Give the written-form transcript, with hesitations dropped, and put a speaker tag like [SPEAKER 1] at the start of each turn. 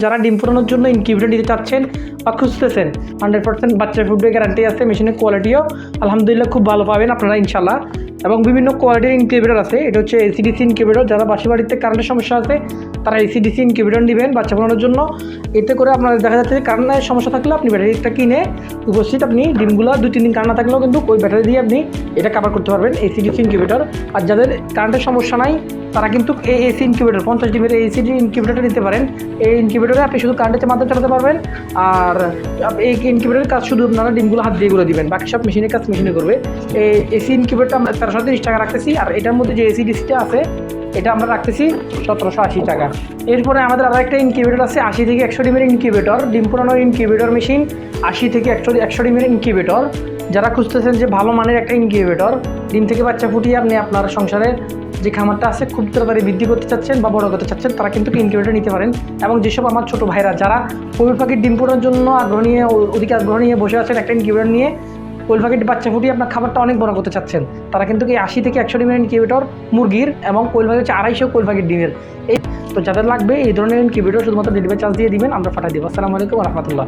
[SPEAKER 1] যারা ডিম ফোটানোর জন্য ইনকিউবেটর নিতে চাচ্ছেন বা খুঁজতেছেন 100% বাচ্চা ফুডবে গ্যারান্টি আছে, মেশিনের কোয়ালিটিও আলহামদুলিল্লাহ খুব ভালো পাবেন আপনারা ইনশাল্লাহ। এবং বিভিন্ন কোয়ালিটির ইনকিউবেটর আছে। এটা হচ্ছে এসিডিসি ইনকিউবেটর। যারা বাসা বাড়িতে কারেন্টের সমস্যা আছে তারা এসিডিসি ইনকিউবেটর নেবেন বাচ্চা ফোটানোর জন্য। এতে করে আপনাদের দেখা যাচ্ছে যে কারেন্টের সমস্যা থাকলে আপনি ব্যাটারিটা কিনে উপস্থিত আপনি ডিমগুলো 2-3 দিন কারেন্ট না থাকলেও কিন্তু ওই ব্যাটারি দিয়ে আপনি এটা কাভার করতে পারবেন, এসিডিসি ইনকিউবেটর। আর যাদের কারেন্টের সমস্যা নাই তারা কিন্তু এই এসি ইনকিউবেটর 50 ডিমের এসিডি ইনকিউবেটরটা নিতে পারেন। এই ইনকিউবেটরে আপনি শুধু কারেন্টের মাধ্যমে চালাতে পারবেন। আর এই ইনকিউবেটরের কাজ শুধু আপনারা ডিমগুলো হাত দিয়ে করে দিবেন, বাকি সব মেশিনের কাজ মেশিনে করবে। এই এসি ইনকিউবেটরটা আমরা 1330 টাকা রাখতেছি। আর এটার মধ্যে যে এসিডিসিটা আছে এটা আমরা রাখতেছি 1780 টাকা। এরপরে আমাদের আরও একটা ইনকিউবেটর আছে 80 থেকে 100 ডিমের ইনকিউবেটর, ডিম পোড়ানোর ইনকিউবেটর মেশিন 80 থেকে 100 ডিমের ইনকিউবেটর। যারা খুঁজতেছেন যে ভালো মানের একটা ইনকিউবেটর, ডিম থেকে বাচ্চা ফুটিয়ে আপনি আপনার সংসারের যে খামারটা আছে খুব তাড়াতাড়ি বৃদ্ধি করতে চাচ্ছেন বা বড় করতে চাচ্ছেন, তারা কিন্তু ইনকিউবেটর নিতে পারেন। এবং যেসব আমার ছোটো ভাইরা যারা কোয়েল পাখির ডিম পোড়ানোর জন্য ওদিকে আগ্রহ নিয়ে বসে আছেন একটা ইনকিউবেটর নিয়ে, কোয়েল পাখির বাচ্চা ফুটিয়ে আপনার খাবারটা অনেক বড় করতে চাচ্ছেন, তারা কিন্তু এই 80 থেকে 100 ডিমের ইনকিউবেটর মুরগির এবং কোয়েল পাখি হচ্ছে 250 কোয়েল পাখির ডিমের। এই তো যাদের লাগবে এই ধরনের ইনকিউবেটর শুধুমাত্র ডেলিভারি চার্জ দিয়ে দিবেন, আমরা পাঠিয়ে দেবো। আসসালামু আলাইকুম ওয়া রাহমাতুল্লাহ।